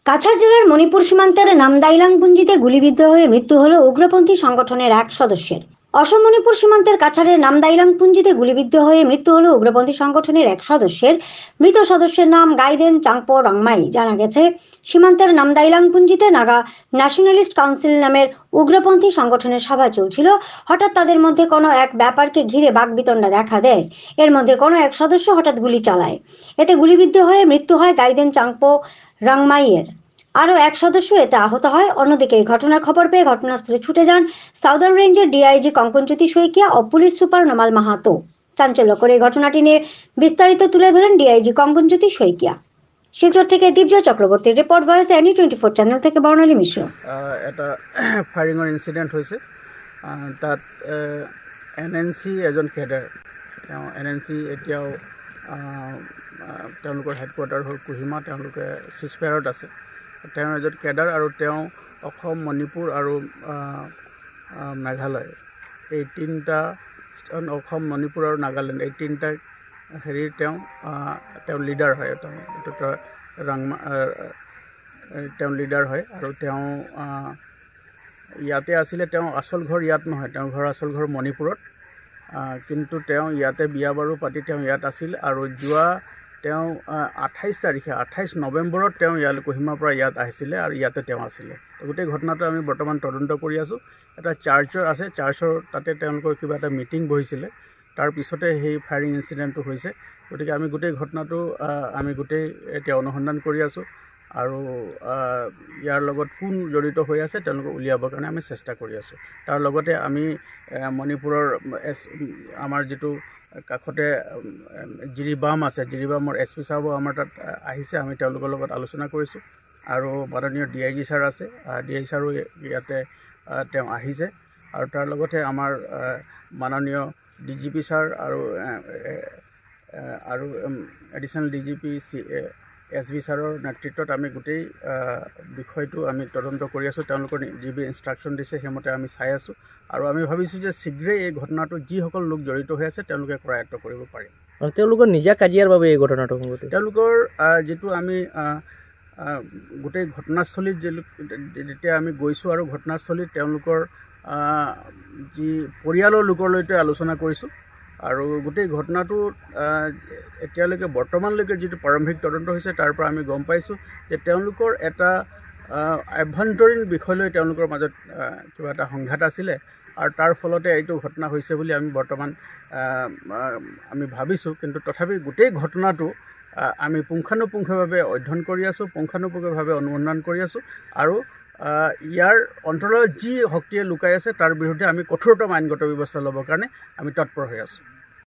কাছাড় জেলার মণিপুর সীমান্তের নামদাইলাংপুঞ্জিতে গুলিবিদ্ধ হয়ে মৃত্যু হল উগ্রপন্থী সংগঠনের এক সদস্যের। অসম মণিপুর সীমান্তের কাছাড়ের নামদাইলাংপুঞ্জিতে গুলিবিদ্ধ হয়ে মৃত্যু হল উগ্রপন্থী সংগঠনের এক সদস্যের। মৃত সদস্যের নাম গাইদেন চাংপো রাংমাই। জানা গেছে, সীমান্তের নামদাইলাংপুঞ্জিতে নাগা ন্যাশনালিস্ট কাউন্সিল নামের উগ্রপন্থী সংগঠনের সভা চলছিল। হঠাৎ তাদের মধ্যে কোনো এক ব্যাপারকে ঘিরে বাকবিতণ্ডা দেখা দেয়। এর মধ্যে কোনো এক সদস্য হঠাৎ গুলি চালায়। এতে গুলিবিদ্ধ হয়ে মৃত্যু হয় গাইদেন চাংপো রাংমাইয়ের। আরও এক সদস্য এতে আহত হয়। অন্যদিকে এই ঘটনার খবর পেয়ে ঘটনাস্থলে ছুটে যান সাউদার্ন রেঞ্জের ডিআইজি কঙ্কনজ্যোতি শইকিয়া ও পুলিশ সুপার নোমাল মাহাতো। চাঞ্চল্যকর এই ঘটনাটি নিয়ে বিস্তারিত তুলে ধরেন ডিআইজি কঙ্কনজ্যোতি শইকিয়া। শিলচর থেকে দিব্য চক্রবর্তীর রিপোর্ট, ভয়েস NE24 চ্যানেল থেকে বর্ণালী মিশ্র। এটা ফায়াৰিঙৰ ইনসিডেন্ট হৈছে। তাত NNC এজন কেডাৰ, তেওঁ NNC এতিয়াও তেওঁলোকৰ হেডকোৱাৰ্টাৰ হ'ল কোহিমা, তেওঁলোকে চিজফায়াৰত আছে। তেওঁ এজন কেডাৰ আৰু তেওঁ অসম, মণিপুৰ আৰু মেঘালয়, এই তিনিটা, অসম, মণিপুৰ আৰু নাগালেণ্ড, এই তিনিটা হেৰিৰ তেওঁ লিডাৰ হয়। তেওঁ লিডাৰ হয় আৰু তেওঁ ইয়াতে আছিলে। তেওঁ আচল ঘৰ ইয়াত নহয়, তেওঁৰ আচল ঘৰ মণিপুৰত, কিন্তু তেওঁ ইয়াতে বিয়া বাৰু পাতি তেওঁ ইয়াত আছিল। আৰু যোৱা তেওঁ 28 নৱেম্বৰত তেওঁ ইয়ালৈ কোহিমাৰ পৰা ইয়াত আহিছিলে আৰু ইয়াতে তেওঁ আছিলে। গোটেই ঘটনাটো আমি বৰ্তমান তদন্ত কৰি আছোঁ। এটা চাৰ্চৰ আছে, চাৰ্চৰ তাতে তেওঁলোকৰ কিবা এটা মিটিং বহিছিলে, তাৰ পিছতে সেই ফায়াৰিং ইনচিডেণ্টটো হৈছে। গতিকে আমি গোটেই ঘটনাটো আমি এতিয়া অনুসন্ধান কৰি আছোঁ আৰু ইয়াৰ লগত কোন জড়িত হৈ আছে তেওঁলোকক উলিয়াবৰ কাৰণে আমি চেষ্টা কৰি আছোঁ। তাৰ লগতে আমি মণিপুৰৰ আমাৰ যিটো কাষতে জিৰিবাম আছে, জিৰিবামৰ SP চাহাবো আমাৰ তাত আহিছে। আমি তেওঁলোকৰ লগত আলোচনা কৰিছোঁ আৰু মাননীয় DIG ছাৰ আছে, DIG ছাৰো ইয়াতে তেওঁ আহিছে। আৰু তাৰ লগতে আমাৰ মাননীয় DGP ছাৰ আৰু এডিশ্যনেল DGP SB ছাৰৰ নেতৃত্বত আমি গোটেই বিষয়টো আমি তদন্ত কৰি আছোঁ। তেওঁলোকৰ যিবোৰ ইনষ্ট্ৰাকশ্যন দিছে সেইমতে আমি চাই আছোঁ আৰু আমি ভাবিছোঁ যে শীঘ্ৰেই এই ঘটনাটো যিসকল লোক জড়িত হৈ আছে তেওঁলোকে কৰায়ত্ব কৰিব পাৰে। আৰু তেওঁলোকৰ নিজা কাজিয়াৰ বাবে এই ঘটনাটো তেওঁলোকৰ যিটো আমি গোটেই ঘটনাস্থলীত যেতিয়া আমি গৈছোঁ আৰু ঘটনাস্থলীত তেওঁলোকৰ যি পৰিয়ালৰ লোকৰ সৈতে আলোচনা কৰিছোঁ আৰু গোটেই ঘটনাটো এতিয়ালৈকে বৰ্তমানলৈকে যিটো প্ৰাৰম্ভিক তদন্ত হৈছে তাৰ পৰা আমি গম পাইছোঁ যে তেওঁলোকৰ এটা আভ্যন্তৰীণ বিষয় লৈ তেওঁলোকৰ মাজত কিবা এটা সংঘাত আছিলে আৰু তাৰ ফলতে এইটো ঘটনা হৈছে বুলি আমি বৰ্তমান আমি ভাবিছোঁ। কিন্তু তথাপি গোটেই ঘটনাটো আমি পুংখানুপুংখভাৱে অধ্যয়ন কৰি আছোঁ, পুংখানুপুংখভাৱে অনুসন্ধান কৰি আছোঁ আৰু ইয়াৰ অন্তৰালত যি শক্তিয়ে লুকাই আছে তাৰ বিৰুদ্ধে আমি কঠোৰতম আইনগত ব্যৱস্থা ল'বৰ কাৰণে আমি তৎপৰ হৈ আছোঁ।